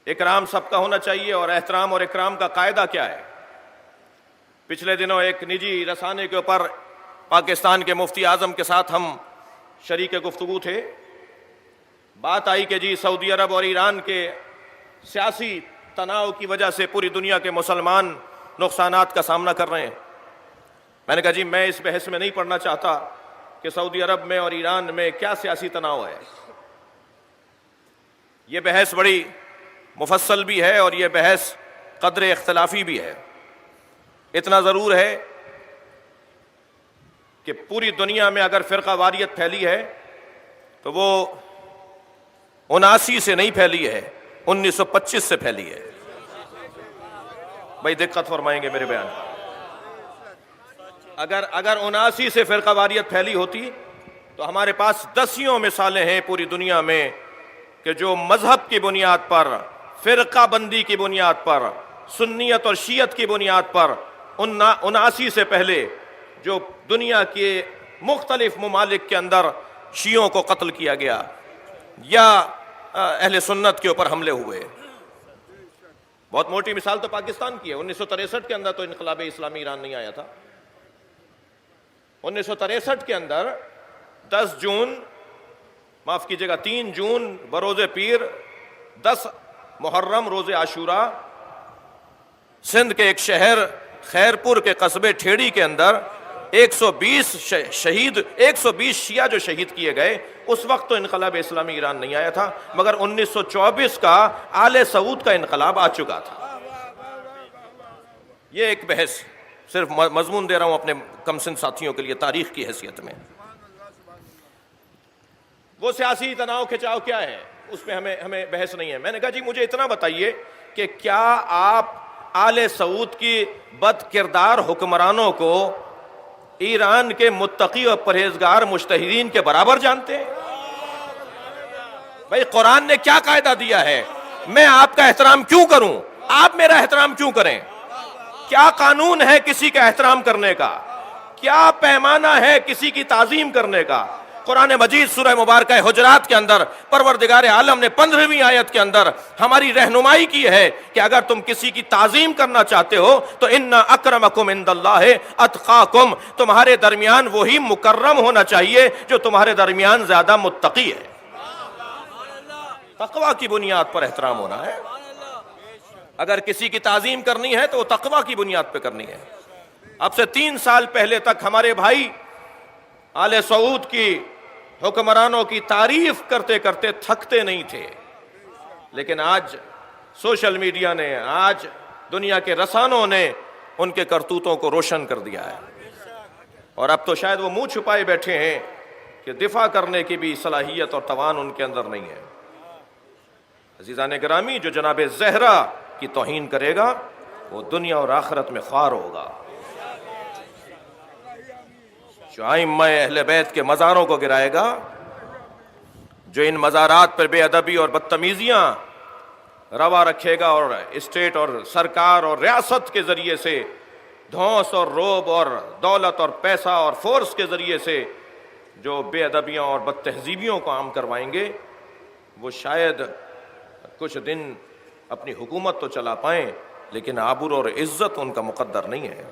اکرام سب کا ہونا چاہیے، اور احترام اور اکرام کا قاعدہ کیا ہے؟ پچھلے دنوں ایک نجی رسانے کے اوپر پاکستان کے مفتی اعظم کے ساتھ ہم شریک گفتگو تھے. بات آئی کہ جی سعودی عرب اور ایران کے سیاسی تناؤ کی وجہ سے پوری دنیا کے مسلمان نقصانات کا سامنا کر رہے ہیں. میں نے کہا جی میں اس بحث میں نہیں پڑھنا چاہتا کہ سعودی عرب میں اور ایران میں کیا سیاسی تناؤ ہے. یہ بحث بڑی مفصل بھی ہے اور یہ بحث قدر اختلافی بھی ہے. اتنا ضرور ہے کہ پوری دنیا میں اگر فرقہ واریت پھیلی ہے تو وہ 79 سے نہیں پھیلی ہے، 1925 سے پھیلی ہے. بھائی دقت فرمائیں گے میرے بیان. اگر 79 سے فرقہ واریت پھیلی ہوتی تو ہمارے پاس دسیوں مثالیں ہیں پوری دنیا میں کہ جو مذہب کی بنیاد پر، فرقہ بندی کی بنیاد پر، سنیت اور شیعت کی بنیاد پر 79 سے پہلے جو دنیا کے مختلف ممالک کے اندر شیعوں کو قتل کیا گیا یا اہل سنت کے اوپر حملے ہوئے. بہت موٹی مثال تو پاکستان کی ہے. 1963 کے اندر تو انقلاب اسلامی ایران نہیں آیا تھا. 1963 کے اندر 10 جون، معاف کیجئے گا 3 جون بروز پیر، 10 محرم روز عاشوراء، سندھ کے ایک شہر خیرپور کے قصبے ٹھیڑی کے اندر 120 شیعہ جو شہید کیے گئے. اس وقت تو انقلاب اسلامی ایران نہیں آیا تھا، مگر 1924 کا آل سعود کا انقلاب آ چکا تھا. یہ ایک بحث صرف مضمون دے رہا ہوں اپنے کم سن ساتھیوں کے لیے تاریخ کی حیثیت میں. وہ سیاسی تناؤ کھچاؤ کیا ہے اس میں ہمیں بحث نہیں ہے. میں نے کہا جی مجھے اتنا بتائیے کہ کیا آپ آل سعود کی بد کردار حکمرانوں کو ایران کے متقی اور پرہیزگار مجتہدین کے برابر جانتے ہیں؟ بھائی قرآن نے کیا قاعدہ دیا ہے؟ میں آپ کا احترام کیوں کروں؟ آپ میرا احترام کیوں کریں؟ کیا قانون ہے کسی کا احترام کرنے کا؟ کیا پیمانہ ہے کسی کی تعظیم کرنے کا؟ قرآن مجید سورہ مبارکہ حجرات کے اندر پروردگار عالم نے 15ویں آیت کے اندر ہماری رہنمائی کی ہے کہ اگر تم کسی کی تعظیم کرنا چاہتے ہو تو ان اکرمکم عند اللہ اتقاکم، تمہارے درمیان وہی مکرم ہونا چاہیے جو تمہارے درمیان زیادہ متقی ہے. تقوی کی بنیاد پر احترام ہونا ہے. اگر کسی کی تعظیم کرنی ہے تو وہ تقوی کی بنیاد پہ کرنی ہے. اب سے 3 سال پہلے تک ہمارے بھائی آل سعود کی حکمرانوں کی تعریف کرتے کرتے تھکتے نہیں تھے، لیکن آج سوشل میڈیا نے، آج دنیا کے رسانوں نے ان کے کرتوتوں کو روشن کر دیا ہے. اور اب تو شاید وہ منہ چھپائے بیٹھے ہیں کہ دفاع کرنے کی بھی صلاحیت اور توان ان کے اندر نہیں ہے. عزیزان گرامی، جو جناب زہرا کی توہین کرے گا وہ دنیا اور آخرت میں خوار ہوگا. جو ائمہ اہل بیت کے مزاروں کو گرائے گا، جو ان مزارات پر بے ادبی اور بدتمیزیاں روا رکھے گا اور اسٹیٹ اور سرکار اور ریاست کے ذریعے سے دھونس اور روب اور دولت اور پیسہ اور فورس کے ذریعے سے جو بے ادبیاں اور بد تہذیبیوں کو عام کروائیں گے، وہ شاید کچھ دن اپنی حکومت تو چلا پائیں لیکن آبرو اور عزت ان کا مقدر نہیں ہے.